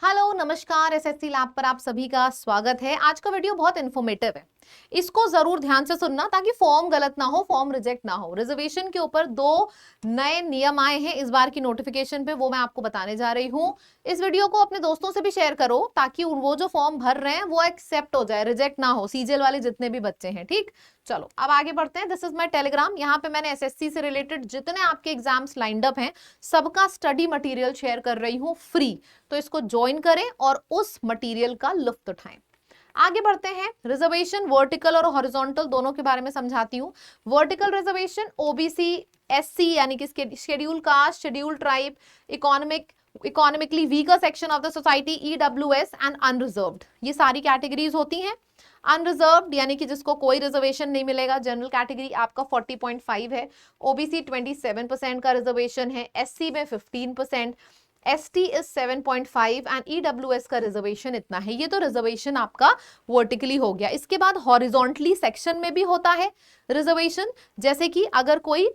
Hello नमस्कार, SSC lab पर आप सभी का स्वागत है। आज का वीडियो बहुत इन्फॉर्मेटिव है, इसको जरूर ध्यान से सुनना ताकि फॉर्म गलत ना हो, फॉर्म रिजेक्ट ना हो। रिजर्वेशन के ऊपर 2 नए नियम आए हैं इस बार की नोटिफिकेशन पे, वो मैं आपको बताने जा रही हूँ। इस वीडियो को अपने दोस्तों से भी शेयर करो ताकि वो जो फॉर्म भर रहे हैं वो एक्सेप्ट हो जाए, रिजेक्ट ना हो, सीजीएल वाले जितने भी बच्चे हैं। ठीक, चलो अब आगे बढ़ते हैं। This is my Telegram. यहाँ पे मैंने एसएससी से रिलेटेड जितने आपके एग्जाम्स लाइंड अप हैं सबका स्टडी मटेरियल शेयर कर रही हूँ फ्री, तो इसको ज्वाइन करें और उस मटेरियल का लुत्फ उठाएं। आगे बढ़ते हैं। रिजर्वेशन वर्टिकल और हॉरिजॉन्टल दोनों के बारे में समझाती हूँ। वर्टिकल रिजर्वेशन ओबीसी, एससी यानी कि schedule caste, schedule tribe, economically weaker section of the society, EWS and unreserved, ये सारी कैटेगरीज होती हैं। अनरिजर्व्ड यानी कि जिसको कोई रिजर्वेशन नहीं मिलेगा। जनरल कैटेगरी आपका 40.5 है, ओबीसी 27% का रिजर्वेशन है, एससी में 15%, एसटी इज 7.5 एंड ईडब्ल्यूएस का रिजर्वेशन इतना है। ये तो रिजर्वेशन आपका वर्टिकली हो गया। इसके बाद हॉरिजॉन्टली सेक्शन में भी होता है रिजर्वेशन, जैसे कि अगर कोई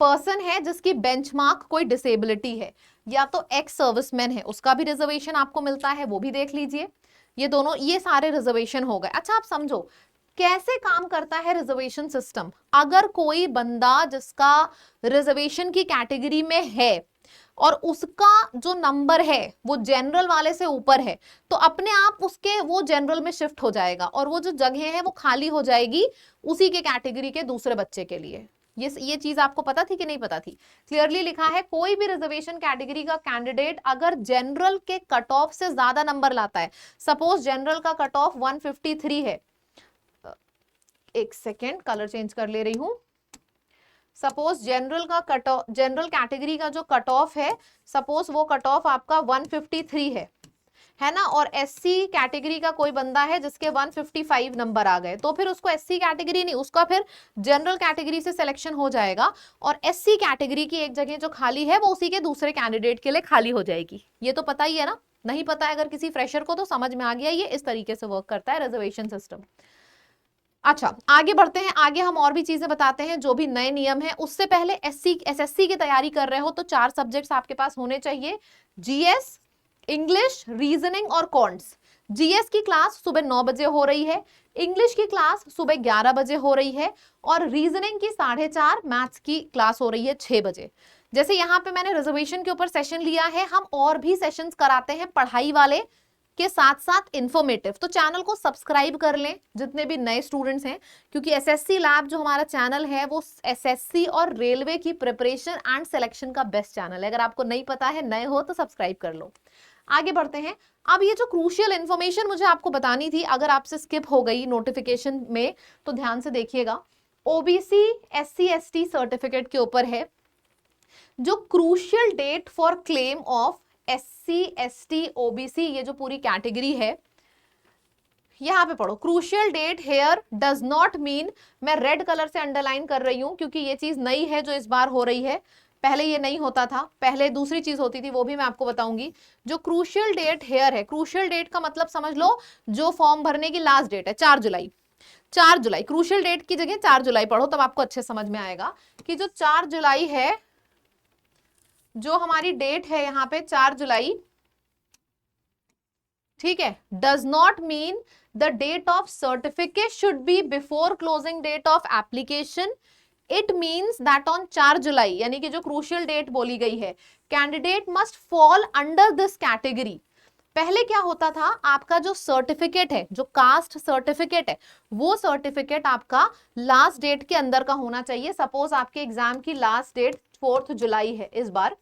पर्सन है जिसकी बेंचमार्क कोई डिसेबिलिटी है या तो एक्स सर्विसमैन है, उसका भी रिजर्वेशन आपको मिलता है, वो भी देख लीजिए। ये दोनों, ये सारे रिजर्वेशन हो गए। अच्छा, आप समझो कैसे काम करता है रिजर्वेशन सिस्टम। अगर कोई बंदा जिसका रिजर्वेशन की कैटेगरी में है और उसका जो नंबर है वो जनरल वाले से ऊपर है, तो अपने आप उसके वो जनरल में शिफ्ट हो जाएगा और वो जो जगह है वो खाली हो जाएगी उसी के कैटेगरी के दूसरे बच्चे के लिए। ये चीज आपको पता थी कि नहीं पता थी? क्लियरली लिखा है, कोई भी रिजर्वेशन कैटेगरी का कैंडिडेट अगर जनरल के कट ऑफ से ज्यादा नंबर लाता है, सपोज जनरल का कट ऑफ 153 है, एक सेकेंड कलर चेंज कर ले रही हूं। सपोज जनरल का कट ऑफ, जनरल कैटेगरी का जो कट ऑफ है, सपोज वो कट ऑफ आपका 153 है ना, और एससी कैटेगरी का कोई बंदा है जिसके 155 नंबर आ गए, तो फिर उसको एससी कैटेगरी नहीं, उसका फिर जनरल कैटेगरी से सिलेक्शन हो जाएगा और एससी कैटेगरी की एक जगह जो खाली है वो उसी के दूसरे कैंडिडेट के लिए खाली हो जाएगी। ये तो पता ही है ना? नहीं पता है अगर किसी फ्रेशर को तो समझ में आ गया, ये इस तरीके से वर्क करता है रिजर्वेशन सिस्टम। अच्छा, आगे बढ़ते हैं। आगे हम और भी चीजें बताते हैं जो भी नए नियम है। उससे पहले एसएससी की तैयारी कर रहे हो तो 4 सब्जेक्ट्स आपके पास होने चाहिए, जीएस, इंग्लिश, रीजनिंग और कॉन्ट्स। जीएस की क्लास सुबह 9 बजे हो रही है, इंग्लिश की क्लास सुबह 11 बजे हो रही है और रीजनिंग की 4:30, मैथ्स की क्लास हो रही है 6 बजे। जैसे यहाँ पे मैंने रिजर्वेशन के ऊपर सेशन लिया है, हम और भी सेशंस कराते हैं पढ़ाई वाले के साथ साथ इंफॉर्मेटिव, तो चैनल को सब्सक्राइब कर लें जितने भी नए स्टूडेंट्स हैं, क्योंकि एसएससी लैब जो हमारा चैनल है वो एसएससी और रेलवे की प्रिपरेशन एंड सिलेक्शन का बेस्ट चैनल है। अगर आपको नहीं पता है, नए हो तो सब्सक्राइब कर लो। आगे बढ़ते हैं। अब ये जो क्रूशियल इंफॉर्मेशन मुझे आपको बतानी थी, अगर आपसे स्किप हो गई नोटिफिकेशन में तो ध्यान से देखिएगा। ओबीसी एससी एसटी सर्टिफिकेट के ऊपर है जो crucial date for claim of SC ST OBC, ये जो पूरी कैटेगरी है, यहां पे पढ़ो। Crucial date here does not mean, मैं रेड कलर से अंडरलाइन कर रही हूं क्योंकि ये चीज नई है जो इस बार हो रही है, पहले ये नहीं होता था, पहले दूसरी चीज होती थी, वो भी मैं आपको बताऊंगी। जो क्रूशियल डेट हेयर है, क्रूशियल डेट का मतलब समझ लो जो फॉर्म भरने की लास्ट डेट है 4 जुलाई। 4 जुलाई क्रूशियल डेट की जगह 4 जुलाई पढ़ो, तब आपको अच्छे समझ में आएगा कि जो 4 जुलाई है, जो हमारी डेट है यहां पे 4 जुलाई, ठीक है, does not mean the date of certificate should be before closing date of application. It means that on 4 जुलाई, यानी कि जो क्रूशियल डेट बोली गई है, candidate must fall under this category. पहले क्या होता था, आपका जो सर्टिफिकेट है, जो कास्ट सर्टिफिकेट है, वो सर्टिफिकेट आपका लास्ट डेट के अंदर का होना चाहिए। सपोज आपके एग्जाम की लास्ट डेट 4 जुलाई है इस बार,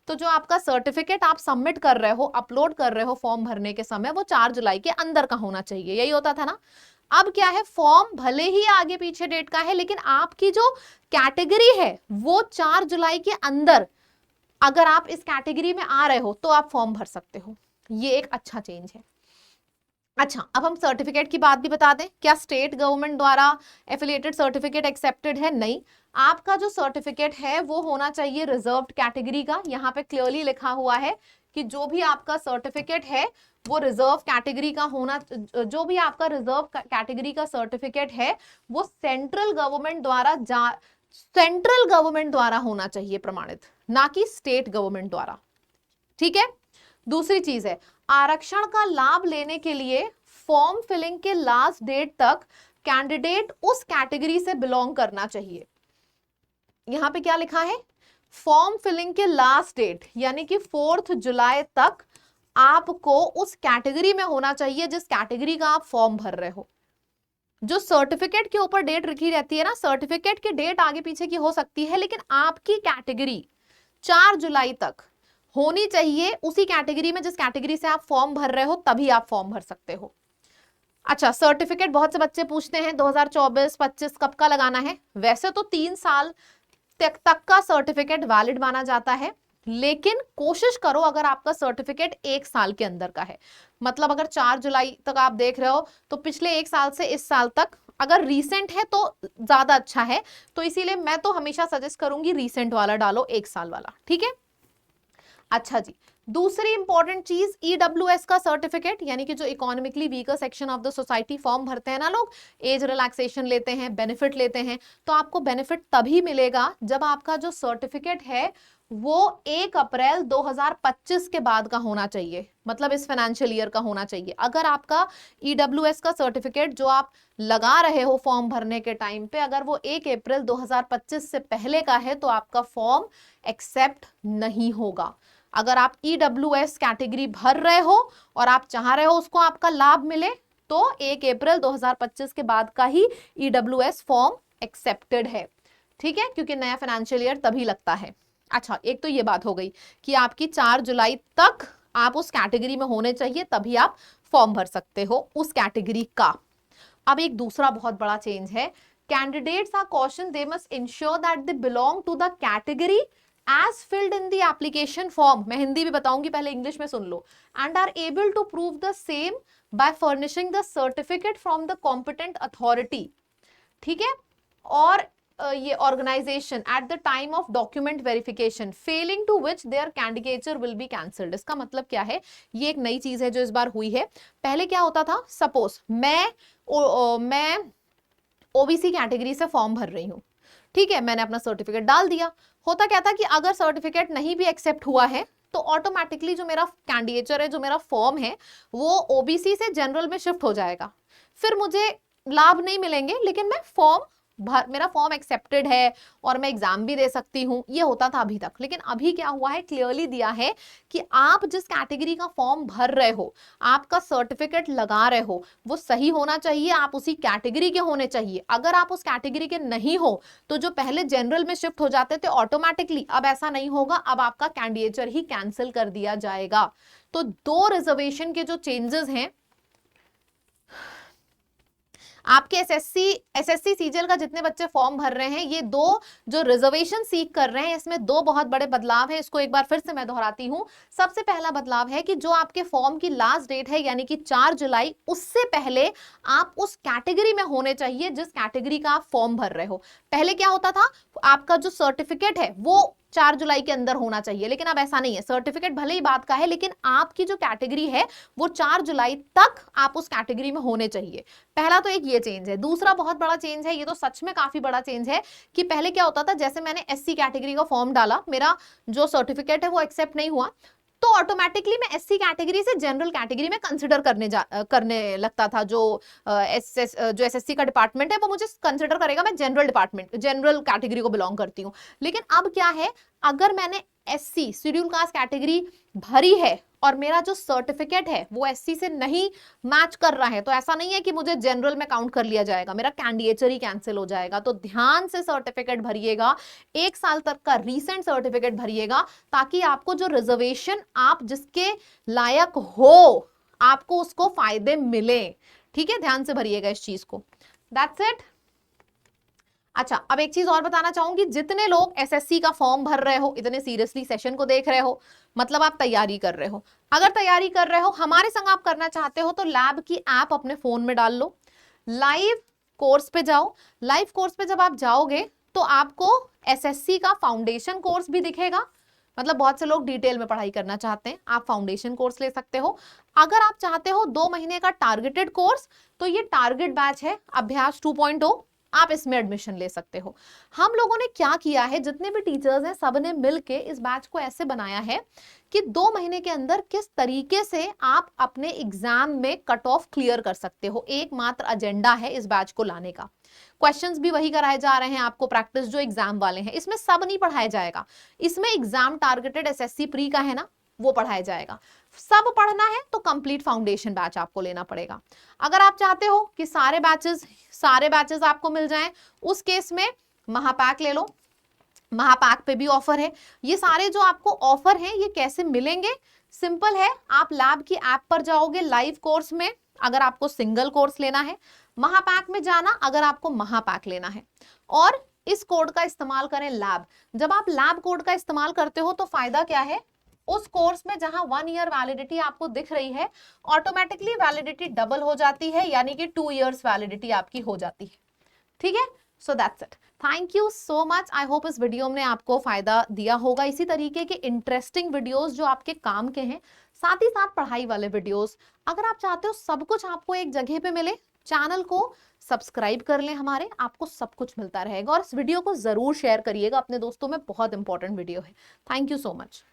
तो जो आपका सर्टिफिकेट आप सबमिट कर रहे हो, अपलोड कर रहे हो फॉर्म भरने के समय, वो 4 जुलाई के अंदर का होना चाहिए। यही होता था ना। अब क्या है, फॉर्म भले ही आगे पीछे डेट का है, लेकिन आपकी जो कैटेगरी है वो 4 जुलाई के अंदर, अगर आप इस कैटेगरी में आ रहे हो तो आप फॉर्म भर सकते हो। ये एक अच्छा चेंज है। अच्छा, अब हम सर्टिफिकेट की बात भी बता दें। क्या स्टेट गवर्नमेंट द्वारा एफिलिएटेड सर्टिफिकेट एक्सेप्टेड है? नहीं, आपका जो सर्टिफिकेट है वो होना चाहिए रिजर्व्ड कैटेगरी का। यहाँ पे क्लियरली लिखा हुआ है कि जो भी आपका सर्टिफिकेट है वो रिजर्व कैटेगरी का होना, जो भी आपका रिजर्व कैटेगरी का सर्टिफिकेट है वो सेंट्रल गवर्नमेंट द्वारा होना चाहिए प्रमाणित। ना कि स्टेट गवर्नमेंट द्वारा। ठीक है। दूसरी चीज है, आरक्षण का लाभ लेने के लिए फॉर्म फिलिंग के लास्ट डेट तक कैंडिडेट उस कैटेगरी से बिलोंग करना चाहिए। यहां पे क्या लिखा है, फॉर्म फिलिंग के लास्ट डेट यानी कि 4 जुलाई तक आपको उस कैटेगरी में होना चाहिए जिस कैटेगरी का आप फॉर्म भर रहे हो। जो सर्टिफिकेट के ऊपर डेट लिखी रहती है ना, सर्टिफिकेट की डेट आगे पीछे की हो सकती है, लेकिन आपकी कैटेगरी 4 जुलाई तक होनी चाहिए उसी कैटेगरी में जिस कैटेगरी से आप फॉर्म भर रहे हो, तभी आप फॉर्म भर सकते हो। अच्छा, सर्टिफिकेट बहुत से बच्चे पूछते हैं 2024-25 कब का लगाना है। वैसे तो 3 साल तक का सर्टिफिकेट वैलिड माना जाता है, लेकिन कोशिश करो अगर आपका सर्टिफिकेट 1 साल के अंदर का है, मतलब अगर 4 जुलाई तक आप देख रहे हो तो पिछले 1 साल से इस साल तक अगर रीसेंट है तो ज्यादा अच्छा है। तो इसीलिए मैं तो हमेशा सजेस्ट करूंगी रीसेंट वाला डालो, 1 साल वाला। ठीक है। अच्छा जी, दूसरी इंपॉर्टेंट चीज ईडब्ल्यूएस का सर्टिफिकेट, यानी कि जो economically weaker section of the society form भरते हैं ना लोग, एज रिलैक्सेशन लेते हैं, बेनिफिट लेते हैं, तो आपको बेनिफिट तभी मिलेगा जब आपका जो सर्टिफिकेट है वो 1 अप्रैल 2025 के बाद का होना चाहिए, मतलब इस फाइनेंशियल ईयर का होना चाहिए। अगर आपका ईडब्ल्यूएस का सर्टिफिकेट जो आप लगा रहे हो फॉर्म भरने के टाइम पे, अगर वो 1 अप्रैल 2025 से पहले का है तो आपका फॉर्म एक्सेप्ट नहीं होगा। अगर आप ईडब्ल्यूएस कैटेगरी भर रहे हो और आप चाह रहे हो उसको आपका लाभ मिले, तो 1 अप्रैल 2025 के बाद का ही ईडब्ल्यूएस फॉर्म एक्सेप्टेड है। ठीक है, क्योंकि नया फाइनेंशियल ईयर तभी लगता है। अच्छा, एक तो ये बात हो गई कि आपकी 4 जुलाई तक आप उस कैटेगरी में होने चाहिए, तभी आप फॉर्म भर सकते हो उस कैटेगरी का। अब एक दूसरा बहुत बड़ा चेंज है, candidates are caution they must ensure that they belong to the category as filled in the application form। मैं हिंदी भी बताऊंगी, पहले इंग्लिश में सुन लो। and are able to prove the same by furnishing the certificate from the competent authority। ठीक है। और ये organization at the time of document verification failing to which their candidature will be cancelled। इसका मतलब क्या है, ये एक नई चीज है जो इस बार हुई है। पहले क्या होता था, सपोज मैं ओबीसी कैटेगरी से फॉर्म भर रही हूँ, ठीक है, मैंने अपना सर्टिफिकेट डाल दिया। होता क्या था कि अगर सर्टिफिकेट नहीं भी एक्सेप्ट हुआ है तो ऑटोमेटिकली जो मेरा कैंडिडेचर है, जो मेरा फॉर्म है, वो ओबीसी से जनरल में शिफ्ट हो जाएगा। फिर मुझे लाभ नहीं मिलेंगे, लेकिन मैं मेरा फॉर्म एक्सेप्टेड है और मैं एग्जाम भी दे सकती हूँ। ये होता था अभी तक, लेकिन अभी क्या हुआ है, क्लियरली दिया है कि आप जिस कैटेगरी का फॉर्म भर रहे हो, आपका सर्टिफिकेट लगा रहे हो, वो सही होना चाहिए, आप उसी कैटेगरी के होने चाहिए। अगर आप उस कैटेगरी के नहीं हो तो जो पहले जनरल में शिफ्ट हो जाते थे ऑटोमेटिकली, अब ऐसा नहीं होगा, अब आपका कैंडिडेचर ही कैंसिल कर दिया जाएगा। तो 2 रिजर्वेशन के जो चेंजेस हैं, आपके एसएससी सीजीएल का जितने बच्चे फॉर्म भर रहे हैं, ये 2 जो रिजर्वेशन सीख कर रहे हैं, इसमें 2 बहुत बड़े बदलाव हैं। इसको एक बार फिर से मैं दोहराती हूं। सबसे पहला बदलाव है कि जो आपके फॉर्म की लास्ट डेट है यानी कि 4 जुलाई, उससे पहले आप उस कैटेगरी में होने चाहिए जिस कैटेगरी का आप फॉर्म भर रहे हो। पहले क्या होता था, आपका जो सर्टिफिकेट है वो 4 जुलाई के अंदर होना चाहिए, लेकिन अब ऐसा नहीं है। सर्टिफिकेट भले ही बात का है, लेकिन आपकी जो कैटेगरी है वो 4 जुलाई तक आप उस कैटेगरी में होने चाहिए। पहला तो एक ये चेंज है। दूसरा बहुत बड़ा चेंज है, ये तो सच में काफी बड़ा चेंज है, कि पहले क्या होता था, जैसे मैंने एससी कैटेगरी का फॉर्म डाला, मेरा जो सर्टिफिकेट है वो एक्सेप्ट नहीं हुआ, तो ऑटोमेटिकली मैं एससी कैटेगरी से जनरल कैटेगरी में कंसिडर करने लगता था। जो एसएससी का डिपार्टमेंट है वो मुझे कंसिडर करेगा मैं जनरल कैटेगरी को बिलोंग करती हूँ। लेकिन अब क्या है, अगर मैंने एससी शेड्यूल कास्ट कैटेगरी भरी है और मेरा जो सर्टिफिकेट है वो एससी से नहीं मैच कर रहा है, तो ऐसा नहीं है कि मुझे जनरल में काउंट कर लिया जाएगा, मेरा कैंडिडेचर ही कैंसिल हो जाएगा। तो ध्यान से सर्टिफिकेट भरिएगा, 1 साल तक का रीसेंट सर्टिफिकेट भरिएगा, ताकि आपको जो रिजर्वेशन आप जिसके लायक हो, आपको उसको फायदे मिले। ठीक है, ध्यान से भरिएगा इस चीज को। That's it. अच्छा, अब एक चीज और बताना चाहूंगी, जितने लोग एसएससी का फॉर्म भर रहे हो, इतने सीरियसली सेशन को देख रहे हो, मतलब आप तैयारी कर रहे हो। अगर तैयारी कर रहे हो, हमारे संग आप करना चाहते हो, तो लैब की ऐप अपने फोन में डाल लो, लाइव कोर्स पे जाओ। लाइव कोर्स पे जब आप जाओगे तो आपको एसएससी का फाउंडेशन कोर्स भी दिखेगा। मतलब बहुत से लोग डिटेल में पढ़ाई करना चाहते हैं, आप फाउंडेशन कोर्स ले सकते हो। अगर आप चाहते हो 2 महीने का टारगेटेड कोर्स, तो ये टारगेट बैच है अभ्यास 2.0। आप इसमें एडमिशन ले सकते हो। हम लोगों ने क्या किया है, जितने भी टीचर्स हैं सबने मिलके इस बैच को ऐसे बनाया है कि 2 महीने के अंदर किस तरीके से आप अपने एग्जाम में कट ऑफ क्लियर कर सकते हो, एकमात्र एजेंडा है इस बैच को लाने का। क्वेश्चंस भी वही कराए जा रहे हैं आपको, प्रैक्टिस जो एग्जाम वाले हैं, इसमें सब नहीं पढ़ाया जाएगा। इसमें एग्जाम टारगेटेड एसएससी प्री का है ना, वो पढ़ाया जाएगा। सब पढ़ना है तो कंप्लीट फाउंडेशन बैच आपको लेना पड़ेगा। अगर आप चाहते हो कि सारे बैचेस आपको मिल जाएं, उस केस में महापैक ले लो, महापैक पे भी ऑफर है। ये सारे जो आपको ऑफर हैं ये कैसे मिलेंगे, सिंपल है, आप लैब की ऐप पर जाओगे, लाइव कोर्स में अगर आपको सिंगल कोर्स लेना है, महापैक में जाना अगर आपको महापैक लेना है, और इस कोड का इस्तेमाल करें लैब। जब आप लैब कोड का इस्तेमाल करते हो तो फायदा क्या है, उस कोर्स में जहां 1 ईयर वैलिडिटी आपको दिख रही है, ऑटोमेटिकली वैलिडिटी डबल हो जाती है, यानी कि 2 इयर्स वैलिडिटी आपकी हो जाती है। ठीक है, so that's it. Thank you so much. I hope इस वीडियो ने आपको फायदा दिया होगा। इसी तरीके के इंटरेस्टिंग वीडियोस जो आपके काम के हैं, साथ ही साथ पढ़ाई वाले वीडियोस, अगर आप चाहते हो सब कुछ आपको एक जगह पे मिले, चैनल को सब्सक्राइब कर लें हमारे, आपको सब कुछ मिलता रहेगा। और इस वीडियो को जरूर शेयर करिएगा अपने दोस्तों में, बहुत इंपॉर्टेंट वीडियो है। Thank you so much.